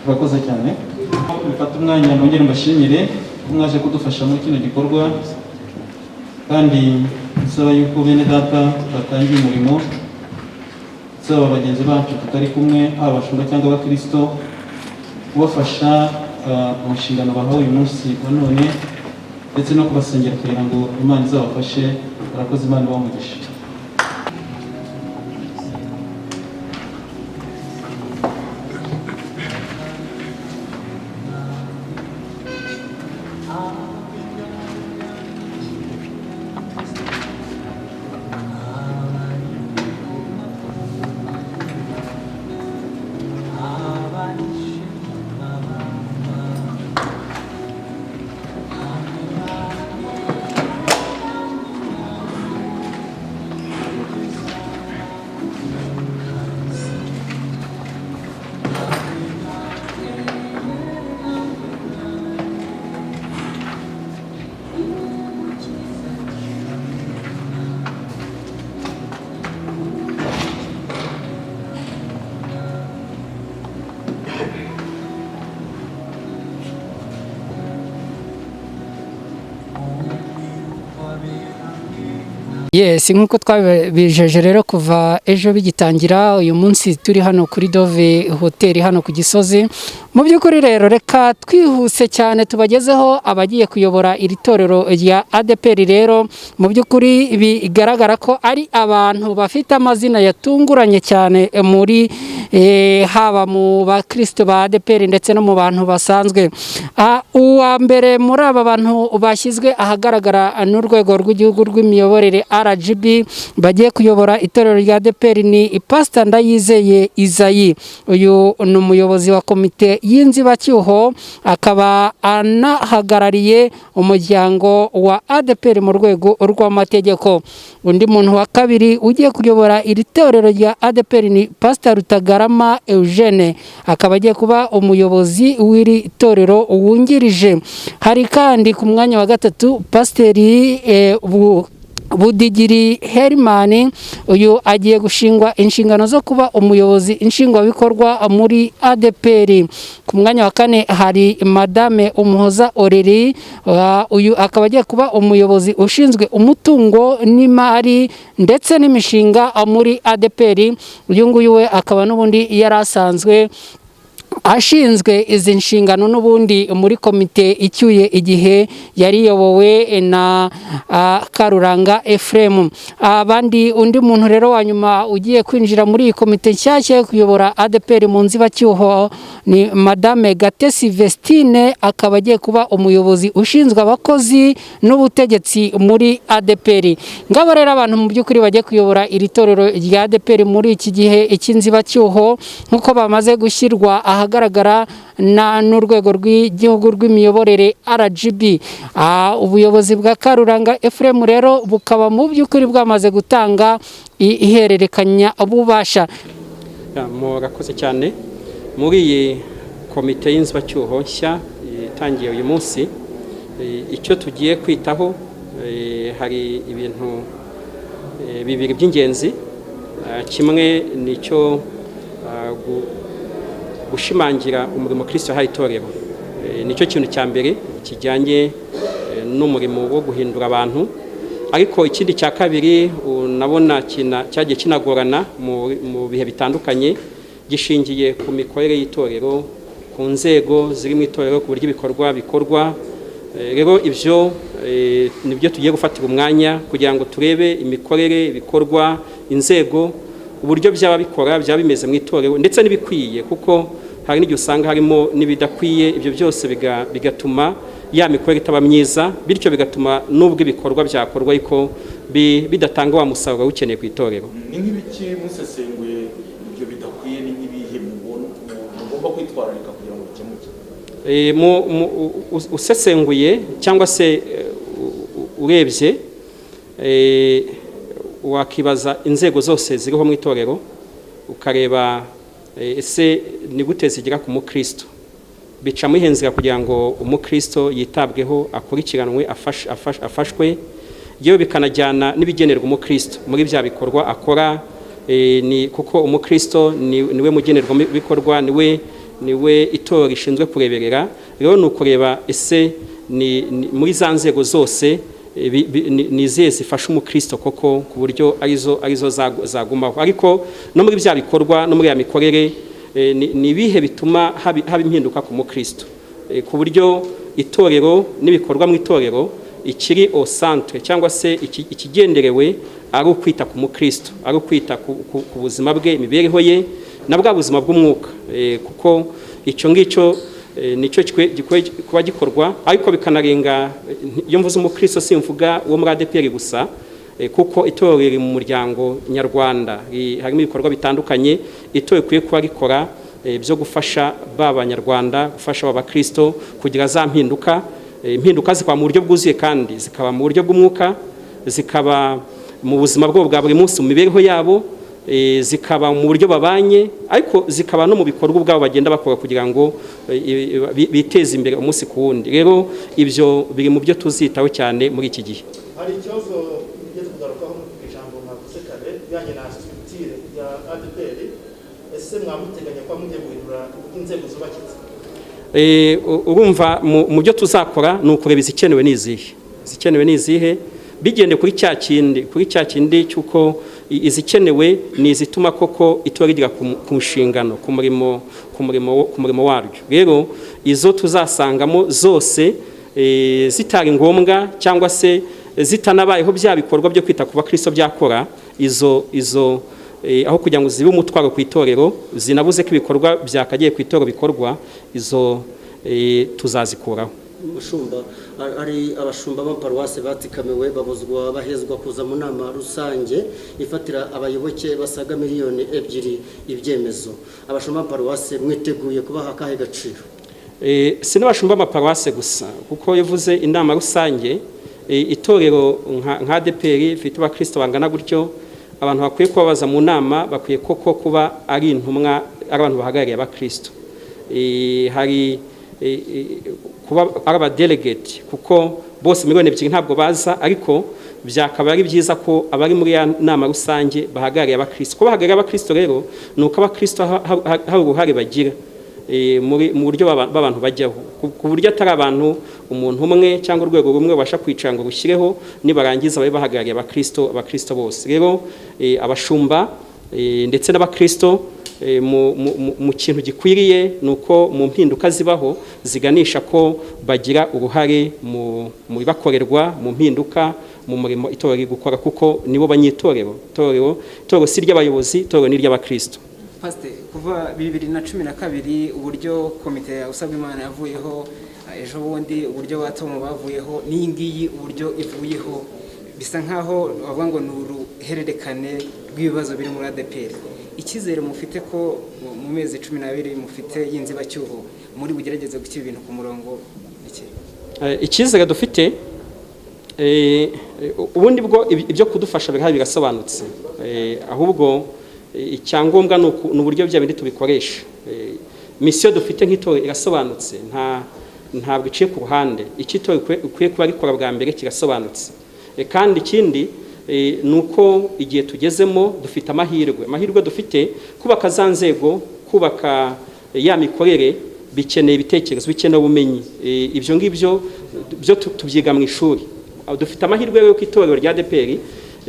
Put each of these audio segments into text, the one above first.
Urakoze cyane. Bifata umwanya nongere mbashimire mwaje kudufasha muri kino gikorwa, kandi nsaba yuko bene data batangiye umurimo, nsaba bagenzi bacu tutari kumwe, haba abashumba cyangwa abakristo, kubafasha mu nshingano bahawe uyu munsi wa none, ndetse no kubasengera kugira ngo Imana izabafashe. Urakoze, Imana ibamugishe. Yes, nkuko twabijeje rero kuva ejo bigitangira, uyu munsi turi hano kuri Dove hoteli hano ku Gisozi. Mu by'ukuri rero reka twihuse cyane tubagezeho abagiye kuyobora iri torero rya ADEPR. Rero mu by'ukuri bigaragara ko ari abantu bafite amazina yatunguranye cyane muri haba mu bakristo ba ADEPR ndetse no mu bantu basanzwe. Uwa mbere muri aba bantu bashyizwe ahagaragara n'urwego rw'igihugu rw'imiyoborere RGB bagiye kuyobora itorero rya ADEPR ni Pastor Ndayizeye Isayi. Uyu ni umuyobozi wa komite y'inzibacyuho, akaba anahagarariye umuryango wa ADEPR mu rwego rw'amategeko. Undi muntu wa kabiri ugiye kuyobora iri torero rya ADEPR ni Pastor Rutagarama Eugene, akaba agiye kuba umuyobozi w'iri torero wungirije. Hari kandi ku mwanya wa gatatu Pasteri Budigiri Herman, uyu agiye gushingwa inshingano zo kuba umuyobozi nshingwabikorwa muri ADEPR. Ku mwanya wa kane hari Madame Umuhoza Oreri, uyu akaba agiye kuba umuyobozi ushinzwe umutungo n'imari ndetse n'imishinga muri ADEPR. Uyu nguyu we akaba n'ubundi yarasanzwe ashinzwe izi nshingano n'ubundi muri komite icyuye igihe yariyobowe na Karuranga Ephraim. Abandi undi muntu rero wa nyuma ugiye kwinjira muri iyi komite nshyashya yo kuyobora ADEPR mu nzibacyuho ni Madame Gatesi Vestine, akaba agiye kuba umuyobozi ushinzwe abakozi n'ubutegetsi muri ADEPR. Ngabo rero abantu mu by'ukuri bagiye kuyobora iri torero rya ADEPR muri iki gihe icy'inzibacyuho, nkuko bamaze gushyirwa ahagaragara n'urwego rw'igihugu rw'imiyoborere RGB. Ubuyobozi bwa Karuranga Ephraim rero bukaba mu by'ukuri bwamaze gutanga ihererekanya ububasha. Murakoze cyane. Muri iyi komite y'inzibacyuho nshya itangiye uyu munsi, icyo tugiye kwitaho hari ibintu bibiri by'ingenzi. Kimwe nicyo gushimangira umurimo Kristo yahaye itorero. Nicyo kintu cya mbere kijyanye n'umurimo wo guhindura abantu. Ariko ikindi cya kabiri unabona cyagiye kinagorana mu bihe bitandukanye, gishingiye ku mikorere y'itorero, ku nzego ziri mu itorero, ku buryo ibikorwa bikorwa. Rero ibyo nibyo tugiye gufatira umwanya kugira ngo turebe imikorere, ibikorwa, inzego, uburyo byaba bikora, byaba bimeze mu itorero ndetse n'ibikwiye, kuko hari n'igihe usanga harimo n'ibidakwiye. Ibyo byose bigatuma ya mikorere itaba myiza, bityo bigatuma n'ubwo ibikorwa byakorwa ariko bidatanga wa musaruro ukeneye ku itorero. Ni nk'ibiki musesenguye ibyo bidakwiye, ni nk'ibihe mugomba kwitwararika kugira ngo bikemuke? Usesenguye cyangwa se urebye, wakibaza inzego zose ziriho mu itorero, ukareba ese ni gute zigira ku mukristo. bica muhenzira kugira ngo umukristo yitabweho akurikiranwe afashwe yewe bikanajyana n'ibigenerwa umukristo muri bya bikorwa akora ni kuko umukristo niwe mugenerwa bikorwa niwe itorero rishinzwe kureberera rero nukureba ese ni muri za nzego zose nizihe zifasha umukristo koko ku buryo arizo zagumaho ariko no muri bya bikorwa no muri ya mikorere ni ibihe bituma haba impinduka ku mukristo ku buryo itorero n'ibikorwa mu itorero ikiri au centre cyangwa se ikigenderewe ari ukwita ku mukristo ari ukwita ku buzima bwe imibereho ye na bwa buzima bw'umwuka kuko icyo ngicyo nicyo kuba gikorwa ariko bikanarenga iyo mvuze umukristo simvuga wo muri ADEPR gusa kuko itorero riri mu muryango nyarwanda harimo ibikorwa bitandukanye itorero ikwiye kuba rikora byo gufasha b'abanyarwanda gufasha abakristo kugira za impinduka zikaba mu buryo bwuzuye kandi zikaba mu buryo bw'umwuka zikaba mu buzima bwabo bwa buri munsi mu mibereho yabo zikaba mu buryo babanye ariko zikaba no mu bikorwa ubwabo bagenda bakora kugira ngo biteze imbere umunsi ku wundi rero ibyo biri mu byo tuzitaho cyane muri iki gihe. Hari ikibazo ugeze kugarukaho mu ijambo mwavuze kare bijyanye na structure ya ADEPR ese mwamuteganya kwa mugiye guhindura inzego zubakitse urumva mu byo tuzakora ni ukureba izikenewe n'izihe bigende kuri cya kindi cy'uko izikenewe ni izituma koko itorero rigira ku nshingano ku murimo waryo rero izo tuzasangamo zose zitari ngombwa cyangwa se zitanabayeho bya bikorwa byo kwita ku bakristo byakora izo aho kugira ngo zibe umutwaro ku itorero zinabuze ko ibikorwa byakagiye ku itorero bikorwa izo tuzazikuraho. Mushumba ari abashumba b'amaparuwase batikamiwe babuzwa bahezwa kuza mu nama rusange ifatira abayoboke basaga miliyoni 2 ibyemezo abashumba b'amaparuwase mwiteguye kubaha akahe gaciro? Sinabashumba b'amaparuwase gusa kuko yavuze inama rusange itorero nka ADEPR ifite abakristo bangana gutyo abantu bakwiye kubabaza mu nama bakwiye koko kuba ari intumwa ari abantu bahagarariye abakristo hari kuba araba delegate kuko bose miliyoni 2 ntabwo baza ariko byakaba ari byiza ko abari muri ya nama rusange bahagarariye abakristo ko bahagarariye abakristo rero nuko abakristo hari uruhare bagira mu buryo b'abantu bajyaho ku buryo atari abantu umuntu umwe cyangwa urwego rumwe babasha kwicara ngo rushyireho nibarangiza babe bahagarariye abakristo bose rero abashumba ndetse n'abakristo mu kintu gikwiriye nuko mu mpinduka zibaho ziganisha ko bagira uruhare mu bibakorerwa mu mpinduka mu murimo itorero gukora kuko nibo banyitorero itorero si ry'abayobozi itorero ni ry'abakristo. Pastor kuva 2012 uburyo komite ya usabwa Imana yavuyeho ejo bundi uburyo batomo bavuyeho n'ingiyi uburyo ivuyeho bisa nkaho bavuga ngo ni uruhererekane rw'ibibazo biri muri ADEPR ikizere mufite ko mu mezi 12 mufite y'inzibacyuho muri bugerageze gukira ibintu ku murongo iki ikizere dufite ubundi bwo ibyo kudufasha birasobanutse ahubwo icyangombwa ni uburyo bya bindi tubikoresha misiyo dufite nk'itorero irasobanutse ntabwo iciye ku ruhande icy'itorero ukwiye kuba gikora bwa mbere kirasobanutse kandi ikindi ni uko igihe tugezemo dufite amahirwe dufite kubaka za nzego kubaka ya mikorere bikeneye ibitekerezo bikeneye ubumenyi ibyo ngibyo byo tubyiga mu ishuri dufite amahirwe yo ku itorero rya ADEPR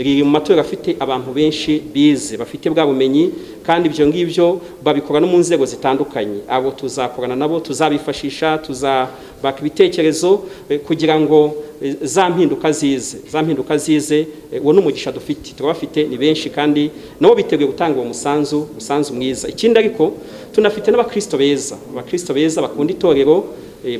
riri mu matorero afite abantu benshi bize bafite bwa bumenyi kandi ibyo ngibyo babikora no mu nzego zitandukanye abo tuzakorana nabo tuzabifashisha tuzabaka ibitekerezo kugira ngo za mpinduka zize uwo n'umugisha dufite turabafite ni benshi kandi nabo biteguye gutanga uwo musanzu mwiza ikindi ariko tunafite n'abakristo beza bakunda itorero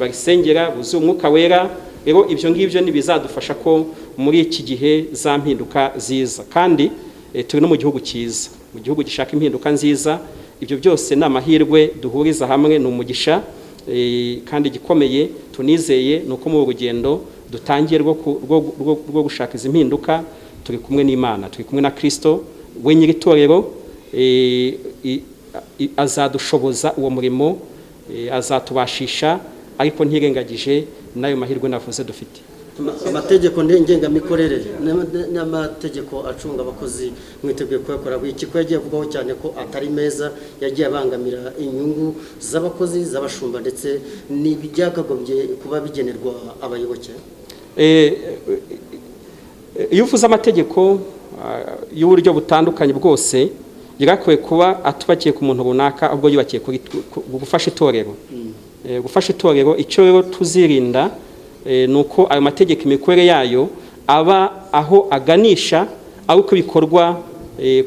barisengera buzuye umwuka wera rero ibyo ngibyo nibizadufasha ko muri iki gihe za mpinduka ziza kandi turi no mu gihugu cyiza mu gihugu gishaka impinduka nziza ibyo byose ni amahirwe duhuriza hamwe ni umugisha kandi gikomeye tunizeye nuko mu rugendo dutangiye rwo gushaka izi mpinduka turi kumwe n'Imana turi kumwe na Kristo we nyiri itorero azadushoboza uwo murimo azatubashisha ariko ntirengagije n'ayo mahirwe navuze dufite. Amategeko ngengamikorere n'amategeko acunga abakozi mwiteguye kuyakora iki ko yagiye avugaho cyane ko atari meza, yagiye abangamira inyungu z'abakozi z'abashumba ndetse n'ibyakagombye kuba bigenerwa abayoboke? Iyo uvuze amategeko y'uburyo butandukanye bwose yagakwiye kuba atubakiye ku muntu runaka, ahubwo yubakiye gufasha itorero. Gufasha itorero, icyo rero tuzirinda nuko ayo mategeko imikorere yayo aba aho aganisha ari uko bikorwa,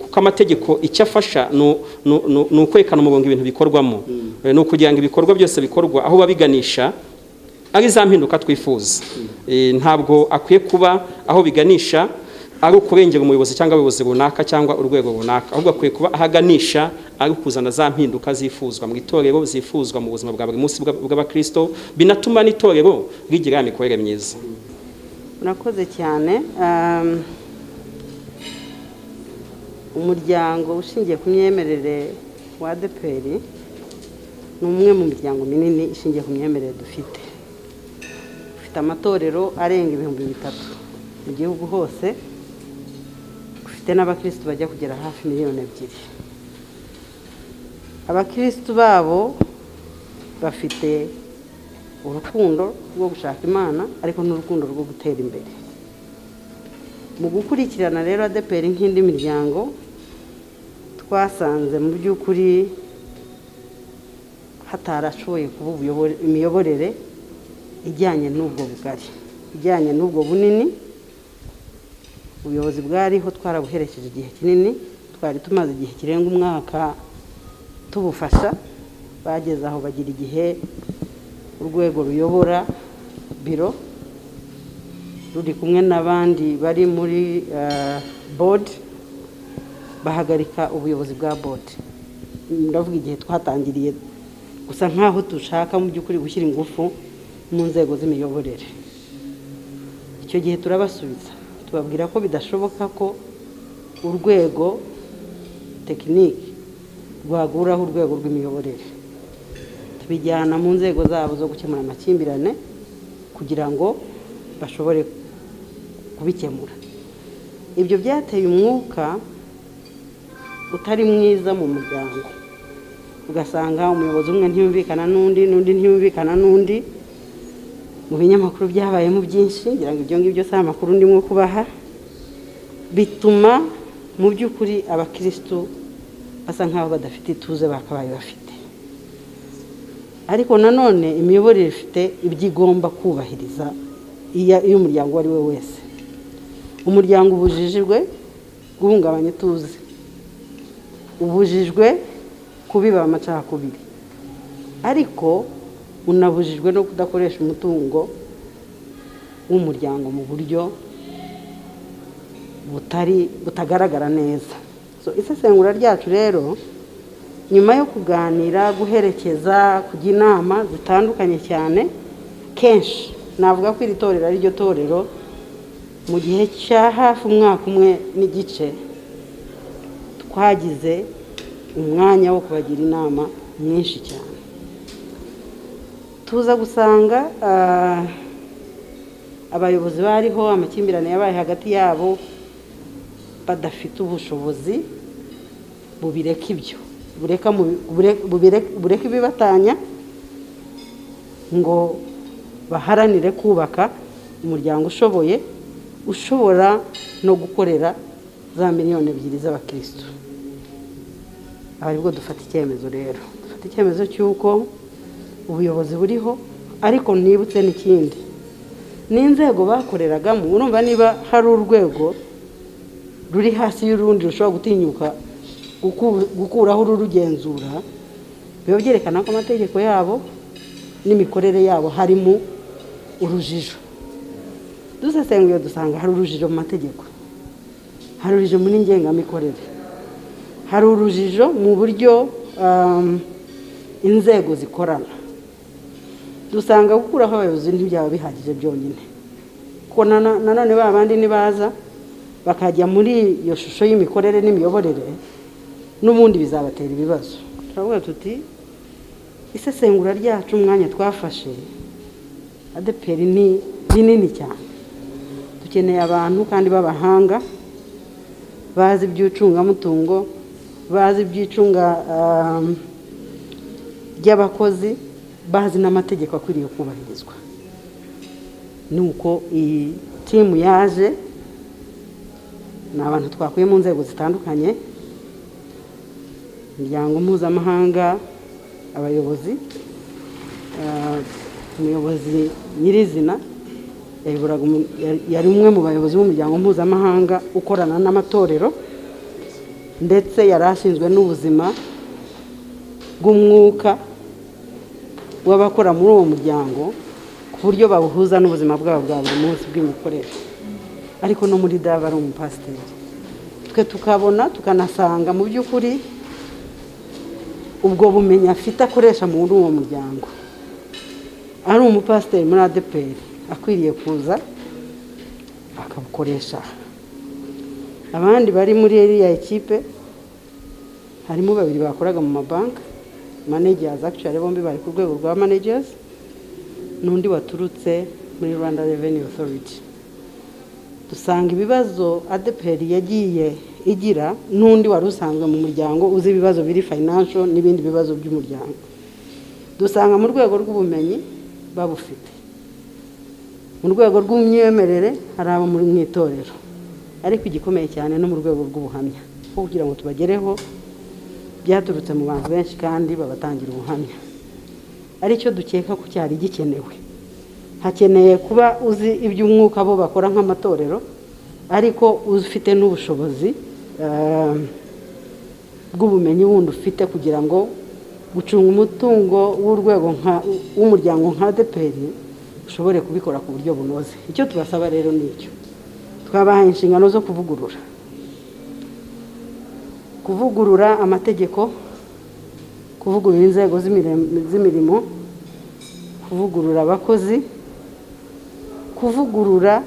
kuko amategeko icyo afasha ni ukwerekana umurongo ibintu bikorwamo, ni ukugira ngo ibikorwa byose bikorwa aho babiganisha ari za mpinduka twifuza. Ntabwo akwiye kuba aho biganisha ari ukurengera umuyobozi cyangwa abayobozi runaka cyangwa urwego runaka, ahubwo akwiye kuba ahaganisha ari kuzana za mpinduka zifuzwa mu itorero, zifuzwa mu buzima bwa buri munsi bw'abakristo, binatuma n'itorero rigira imikorere myiza. Murakoze cyane. Umuryango ushingiye ku myemerere wa ADEPR ni umwe mu miryango minini ishingiye ku myemerere dufite. Dufite amatorero arenga 3,000 mu gihugu hose, dufite n'abakristo bajya kugera hafi 2 miliyoni. Abakristo babo bafite urukundo rwo gushaka Imana ariko n'urukundo rwo gutera imbere. Mu gukurikirana rero ADEPR nk'indi miryango twasanze mu by'ukuri hatarashoboye kuba imiyoborere ijyanye n'ubwo bugari, ijyanye n'ubwo bunini. Ubuyobozi bwariho twarabuherekeje igihe kinini, twari tumaze igihe kirenga umwaka tubufasha. Bageze aho bagira igihe urwego ruyobora biro ruri kumwe n'abandi bari muri board bahagarika ubuyobozi bwa board. Ndavuga igihe twatangiriye gusa nkaho dushaka mu by'ukuri gushyira ingufu mu nzego z'imiyoborere. Icyo gihe turabasubiza tubabwira ko bidashoboka ko urwego tekiniki rwaguraho urwego rw'imiyoborere. Tubijyana mu nzego zabo zo gukemura amakimbirane kugira ngo bashobore kubikemura. Ibyo byateye umwuka utari mwiza mu muryango, ugasanga umuyobozi umwe ntiyumvikana n'undi ntiyumvikana n'undi. Mu binyamakuru byabayemo byinshi, ngira ngo ibyo ngibyo si amakuru ndimo kubaha, bituma mu by'ukuri abakristo basa nkaho badafite ituze bakabaye bafite. Ariko nanone imiyoborere ifite ibyo igomba kubahiriza iyo umuryango ari we wese. Umuryango ubujijwe guhungabanya ituze, ubujijwe kubiba amacakubiri, ariko unabujijwe no kudakoresha umutungo w'umuryango mu buryo butagaragara neza. Isesengura ryacu rero nyuma yo kuganira, guherekeza, kujya inama zitandukanye cyane, kenshi navuga ko iri torero ari ryo torero mu gihe cya hafi umwaka umwe n'igice twagize umwanya wo kubagira inama nyinshi cyane. Tuza gusanga abayobozi bariho, amakimbirane yabaye hagati yabo, badafite ubushobozi bubireka ibyo, bureka ibibatanya ngo baharanire kubaka umuryango ushobora no gukorera za 2 miliyoni z'abakristo. Aribwo dufata icyemezo rero, dufata icyemezo cy'uko ubuyobozi buriho, ariko nibutse n'ikindi, n'inzego bakoreragamo. Urumva niba hari urwego ruri hasi y'urundi rushobora gutinyuka gukuraho urugenzura, biba byerekana ko amategeko yabo n'imikorere yabo harimo urujijo. Dusesenguye dusanga hari urujijo mu mategeko, hari urujijo muri ngengamikorere, hari urujijo mu buryo inzego zikorana. Dusanga gukuraho abayobozi ntibyaba bihagije byonyine, kuko nanone babandi nibaza bakajya muri iyo shusho y'imikorere n'imiyoborere, n'ubundi bizabatera ibibazo. Turavuga tuti isesengura ryacu umwanya twafashe ADEPR ni nini cyane. Dukeneye abantu kandi b'abahanga bazi iby'icungamutungo, bazi iby'icunga ry'abakozi, bazi n'amategeko akwiriye kubahirizwa. Nuko iyi timu yaje ni abantu twakuye mu nzego zitandukanye, imiryango mpuzamahanga, abayobozi, umuyobozi nyirizina yari umwe mu bayobozi b'umuryango mpuzamahanga ukorana n'amatorero, ndetse yari ashinzwe n'ubuzima bw'umwuka w'abakora muri uwo muryango ku buryo babuhuza n'ubuzima bwabo bwa buri munsi bw'imikoresho. Ariko no muri Dave ari umupasiteri. Twe tukabona tukanasanga mu by'ukuri ubwo bumenyi afite akoresha muri uwo muryango ari umupasiteri muri ADEPR akwiriye kuza akabukoresha. Abandi bari muri iriya ekipe harimo 2 bakoraga mu mabanki, managers, actually bombi bari ku rwego rwa managers, n'undi waturutse muri Rwanda Revenue Authority. Dusanga ibibazo ADEPR yagiye igira n'undi wari usanzwe mu muryango uzi ibibazo biri financial n'ibindi bibazo by'umuryango. Dusanga mu rwego rw'ubumenyi babufite, mu rwego rw'umyemerere hari abo muri mwitorero, ariko igikomeye cyane no mu rwego rw'ubuhamya kugira ngo tubagereho byaturutse mu bantu benshi kandi babatangira ubuhamya. Aricyo dukeka ko cyari gikenewe. Hakeneye kuba uzi iby'umwuka bo bakora nk'amatorero, ariko ufite n'ubushobozi bw'ubumenyi wundi ufite kugira ngo gucunga umutungo w'urwego w'umuryango nka ADEPR ushobore kubikora ku buryo bunoze. Icyo tubasaba rero ni icyo. Twabahaye inshingano zo kuvugurura amategeko, kuvugurura inzego z'imirimo, kuvugurura abakozi, kuvugurura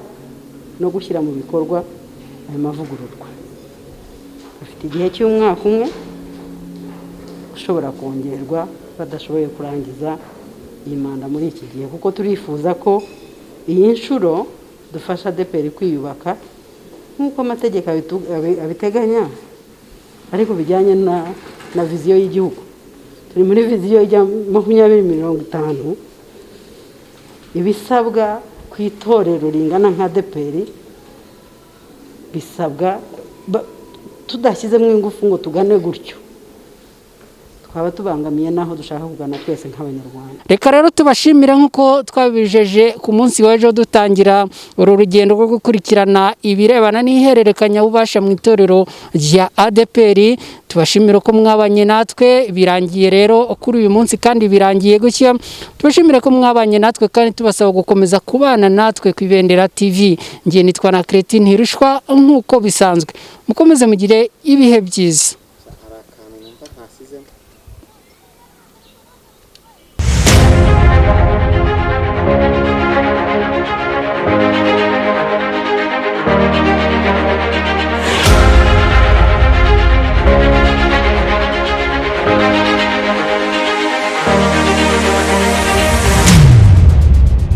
no gushyira mu bikorwa ayo mavugururwa. Bafite igihe cy'umwaka umwe ushobora kongerwa badashoboye kurangiza iyi manda muri iki gihe, kuko turifuza ko iyi nshuro dufasha ADEPR kwiyubaka nk'uko amategeko abiteganya, ariko bijyanye na viziyo y'igihugu. Turi muri viziyo ya 2050, ibisabwa ku itorero ringana nka ADEPR bisabwa tudashyizemo ingufu ngo tugane gutyo, twaba tubangamiye naho dushaka kugana twese nk'abanyarwanda. Reka rero tubashimire nk'uko twabijeje ku munsi w'ejo dutangira uru rugendo rwo gukurikirana ibirebana n'ihererekanya ububasha mu itorero rya ADEPR. Tubashimire ko mwabanye natwe, birangiye rero kuri uyu munsi kandi birangiye gutya. Tubashimire ko mwabanye natwe kandi tubasaba gukomeza kubana natwe ku Ibendera TV. Ngiye nitwa na Cretine Hirushwa nk'uko bisanzwe. Mukomeze mugire ibihe byiza.